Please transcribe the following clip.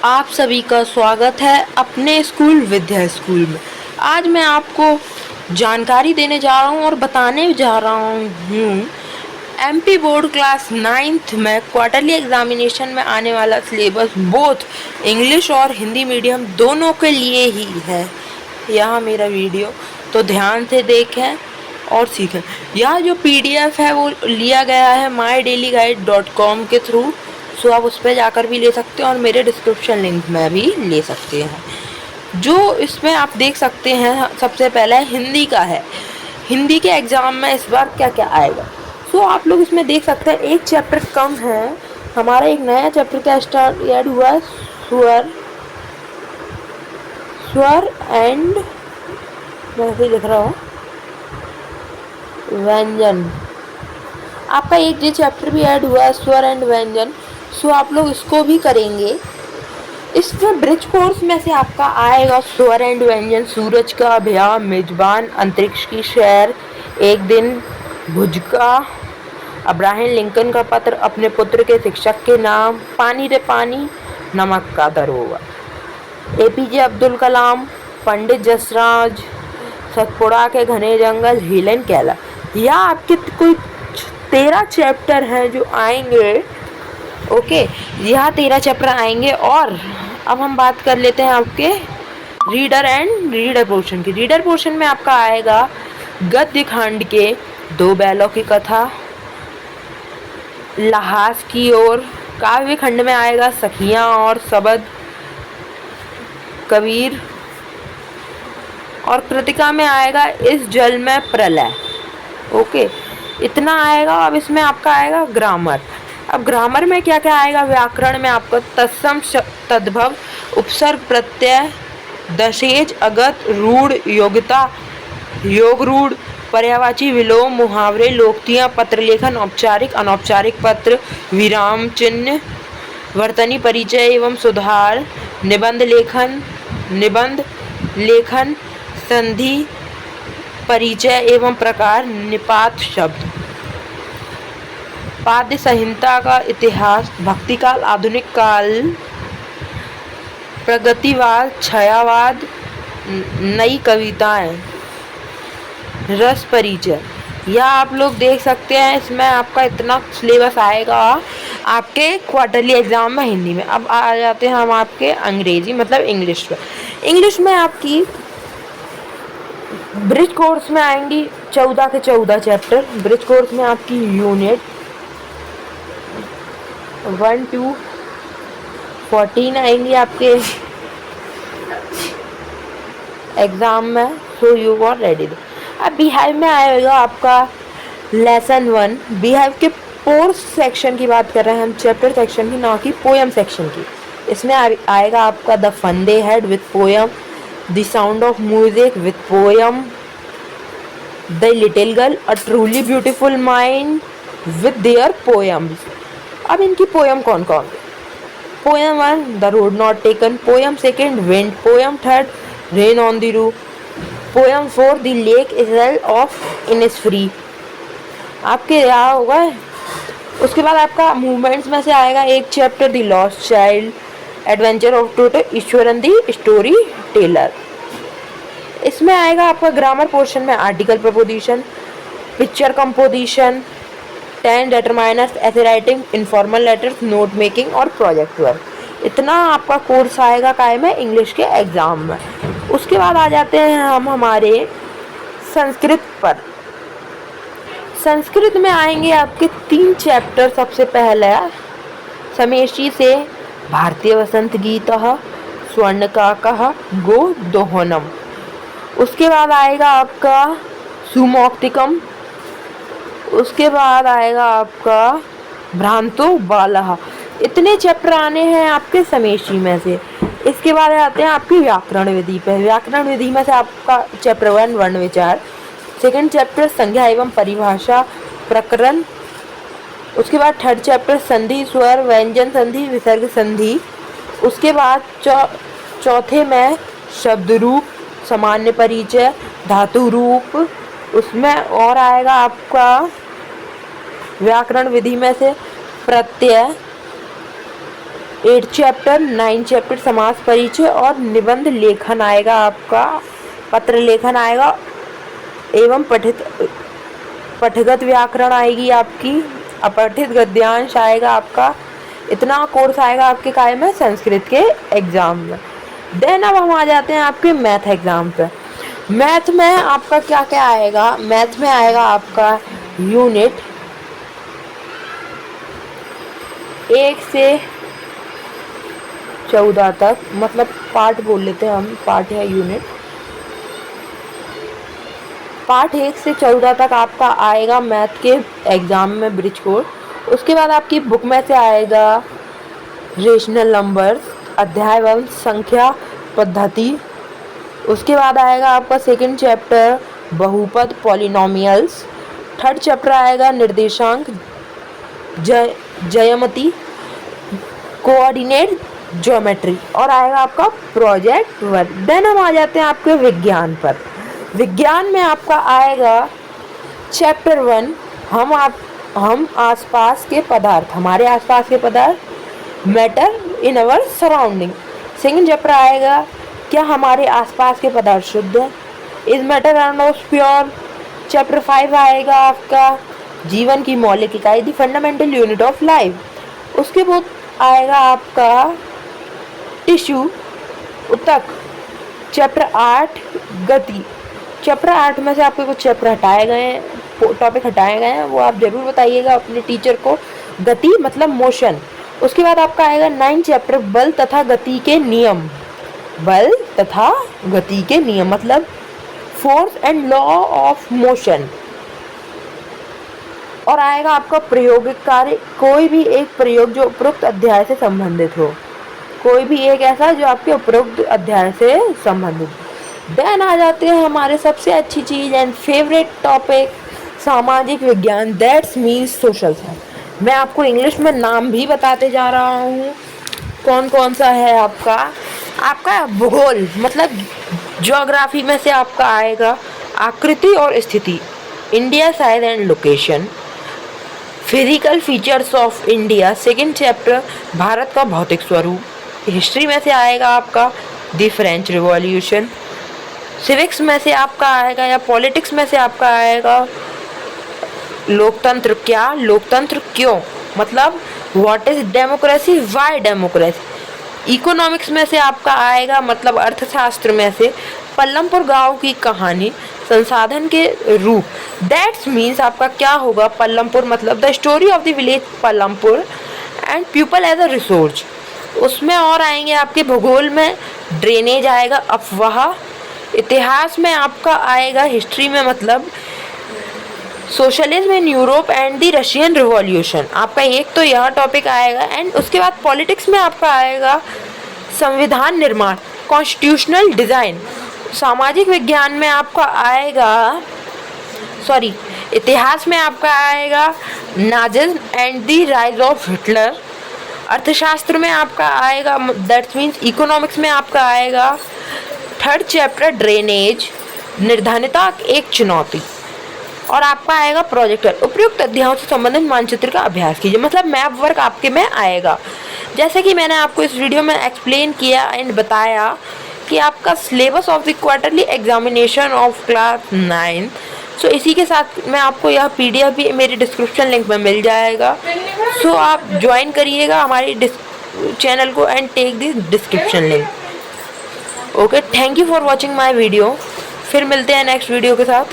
आप सभी का स्वागत है अपने स्कूल विद्या स्कूल में। आज मैं आपको जानकारी देने जा रहा हूँ और बताने जा रहा हूँ एमपी बोर्ड क्लास 9th में क्वार्टरली एग्जामिनेशन में आने वाला सिलेबस बोथ इंग्लिश और हिंदी मीडियम दोनों के लिए ही है। यह मेरा वीडियो तो ध्यान से देखें और सीखें। यह जो पीडीएफ है वो लिया गया है mydailyguide.com के थ्रू, सो आप उस पर जाकर भी ले सकते हैं और मेरे डिस्क्रिप्शन लिंक में भी ले सकते हैं। जो इसमें आप देख सकते हैं, सबसे पहले हिंदी का है। हिंदी के एग्ज़ाम में इस बार क्या क्या आएगा, सो आप लोग इसमें देख सकते हैं एक चैप्टर कम है। हमारा एक नया चैप्टर क्या स्टार्ट ऐड हुआ है, स्वर एंड वैसे लिख रहा हूँ व्यंजन। आपका एक ये चैप्टर भी ऐड हुआ है स्वर एंड व्यंजन, सो आप लोग इसको भी करेंगे। इसमें ब्रिज कोर्स में से आपका आएगा स्वर एंड व्यंजन, सूरज का अभियान, मेजबान, अंतरिक्ष की सैर, एक दिन, भुज का, अब्राहम लिंकन का पत्र, अपने पुत्र के शिक्षक के नाम, पानी रे पानी, नमक का दरोगा, एपीजे अब्दुल कलाम, पंडित जसराज, सतपुड़ा के घने जंगल, हेलेन केलर। यह आपके कोई 13 चैप्टर हैं जो आएंगे। ओके, यह 13 चैप्टर आएंगे। और अब हम बात कर लेते हैं आपके रीडर पोर्शन की। रीडर पोर्शन में आपका आएगा गद्य खंड के 2 बैलों की कथा, लहास की ओर। काव्य खंड में आएगा सखियां और सबद, कबीर। और कृतिका में आएगा इस जल में प्रलय। ओके, इतना आएगा। अब इसमें आपका आएगा ग्रामर। अब ग्रामर में क्या क्या आएगा, व्याकरण में आपका तत्सम, तद्भव, उपसर्ग, प्रत्यय, दशेज, अगत, रूढ़, योग्यता, योग रूढ़, पर्यायवाची, विलोम, मुहावरे, लोकोक्तियाँ, पत्र लेखन, औपचारिक, अनौपचारिक पत्र, विराम चिन्ह, वर्तनी, परिचय एवं सुधार, निबंध लेखन, संधि, परिचय एवं प्रकार, निपात शब्द, पाद्य संहिता का इतिहास, भक्तिकाल, आधुनिक काल, प्रगतिवाद, छायावाद, नई कविताएं, रस परिचय। यह आप लोग देख सकते हैं। इसमें आपका इतना सिलेबस आएगा आपके क्वार्टरली एग्जाम में हिंदी में। अब आ जाते हैं हम आपके अंग्रेजी मतलब इंग्लिश में। इंग्लिश में आपकी ब्रिज कोर्स में आएंगी 14 के 14 चैप्टर। ब्रिज कोर्स में आपकी यूनिट 1 to 14 आएंगी आपके एग्ज़ाम में, सो यू आर रेडी। अब बिहाइव में आएगा आपका लेसन 1। बिहाइव के पोर्स सेक्शन की बात कर रहे हैं हम, चैप्टर सेक्शन की, ना कि पोएम सेक्शन की। इसमें आएगा आपका द फंडे head with poem, the sound of music with poem, the little girl, a truly beautiful mind with their poems. अब इनकी पोएम कौन कौन? Poem 1 the road not taken, poem 2 wind, poem 3 rain on the roof, poem 4 the lake Israel of Innisfree. आपके यहाँ होगा। उसके बाद आपका मूवमेंट्स में से आएगा एक chapter the lost child, adventure of Toto Iswaran the story teller. इसमें आएगा आपका ग्रामर पोर्शन में article preposition, picture composition, 10 determiners, ऐसे writing, informal letters, note making और प्रोजेक्ट वर्क। इतना आपका कोर्स आएगा काय में इंग्लिश के एग्ज़ाम में। उसके बाद आ जाते हैं हम हमारे संस्कृत पर। संस्कृत में आएंगे आपके 3 चैप्टर। सबसे पहला समेशी से भारतीय वसंत गीत, स्वर्णकाकः गो दोहनम। उसके बाद आएगा आपका सुमौक्तिकम। उसके बाद आएगा आपका भ्रांतो बालः। इतने चैप्टर आने हैं आपके समेशी में से। इसके बाद आते हैं आपकी व्याकरण विधि पे। व्याकरण विधि में से आपका चैप्टर 1 वर्ण विचार, 2nd चैप्टर संज्ञा एवं परिभाषा प्रकरण। उसके बाद 3rd चैप्टर संधि, स्वर, व्यंजन संधि, विसर्ग संधि। उसके बाद चौथे में शब्द रूप, सामान्य परिचय, धातु रूप। उसमें और आएगा आपका व्याकरण विधि में से प्रत्यय, 8 चैप्टर, 9 चैप्टर समास परिचय और निबंध लेखन आएगा आपका, पत्र लेखन आएगा एवं पठगत व्याकरण आएगी आपकी, अपठित गद्यांश आएगा आपका। इतना कोर्स आएगा आपके काय में संस्कृत के एग्जाम में। देन अब हम आ जाते हैं आपके मैथ एग्जाम पे। मैथ में आपका क्या क्या आएगा? मैथ में आएगा आपका यूनिट 1 से 14 तक, मतलब पार्ट बोल लेते हैं हम, पार्ट है यूनिट। पार्ट 1 से 14 तक आपका आएगा मैथ के एग्जाम में ब्रिज कोर्स। उसके बाद आपकी बुक में से आएगा रेशनल नंबर्स, अध्याय एवं संख्या पद्धति। उसके बाद आएगा आपका सेकंड चैप्टर बहुपद पॉलिनोमियल्स। थर्ड चैप्टर आएगा निर्देशांक ज्यामिति, कोऑर्डिनेट ज्योमेट्री और आएगा आपका प्रोजेक्ट वर्क। देन हम आ जाते हैं आपके विज्ञान पर। विज्ञान में आपका आएगा चैप्टर 1 हम आसपास के पदार्थ, हमारे आसपास के पदार्थ, matter in our surrounding. Second chapter आएगा क्या हमारे आसपास के पदार्थ शुद्ध है, is matter around us pure. Chapter 5 आएगा आपका जीवन की मौलिक इकाई, the fundamental unit of life. उसके बाद आएगा आपका टिश्यू ऊतक। चैप्टर 8 गति। चैप्टर 8 में से आपके कुछ चैप्टर हटाए गए हैं, टॉपिक हटाए गए हैं, वो आप जरूर बताइएगा अपने टीचर को। गति मतलब मोशन। उसके बाद आपका आएगा 9 चैप्टर बल तथा गति के नियम। बल तथा गति के नियम मतलब force and law of motion. और आएगा आपका प्रयोगिक कार्य, कोई भी एक प्रयोग जो उपरोक्त अध्याय से संबंधित हो, कोई भी एक ऐसा जो आपके उपरोक्त अध्याय से संबंधित। देन आ जाते हैं हमारे सबसे अच्छी चीज एंड फेवरेट टॉपिक सामाजिक विज्ञान, दैट्स मीन्स सोशल साइंस। मैं आपको इंग्लिश में नाम भी बताते जा रहा हूँ कौन कौन सा है आपका भूगोल मतलब ज्योग्राफी में से आपका आएगा आकृति और स्थिति, India size and location, physical features of India. Second chapter Bharat का भौतिक स्वरूप। हिस्ट्री में से आएगा आपका द फ्रेंच रिवॉल्यूशन। सिविक्स में से आपका आएगा या पॉलिटिक्स में से आपका आएगा लोकतंत्र क्या, लोकतंत्र क्यों, मतलब what is democracy, why democracy. Economics में से आपका आएगा मतलब अर्थशास्त्र में से पल्लमपुर गांव की कहानी, संसाधन के रूप। दैट्स मीन्स आपका क्या होगा, पल्लमपुर मतलब the story of the village Palampur and people as a resource. उसमें और आएंगे आपके भूगोल में ड्रेनेज आएगा, अफवाह। इतिहास में आपका आएगा हिस्ट्री में मतलब socialism in Europe and the Russian revolution. आपका एक तो यह टॉपिक आएगा एंड उसके बाद पॉलिटिक्स में आपका आएगा संविधान निर्माण, कॉन्स्टिट्यूशनल डिज़ाइन। सामाजिक विज्ञान में आपका आएगा इतिहास में आपका आएगा Nazism and the rise of Hitler. अर्थशास्त्र में आपका आएगा दैट मीन्स इकोनॉमिक्स में आपका आएगा थर्ड चैप्टर ड्रेनेज, निर्धनता एक चुनौती। और आपका आएगा प्रोजेक्टर, उपयुक्त अध्यायों से संबंधित मानचित्र का अभ्यास कीजिए, मतलब मैप वर्क आपके में आएगा। जैसे कि मैंने आपको इस वीडियो में एक्सप्लेन किया एंड बताया कि आपका syllabus of the quarterly examination of class 9। सो इसी के साथ मैं आपको यह PDF भी मेरे डिस्क्रिप्शन लिंक में मिल जाएगा। सो आप ज्वाइन करिएगा हमारी चैनल को and take the description link. Okay, thank you for watching my video. फिर मिलते हैं नेक्स्ट वीडियो के साथ।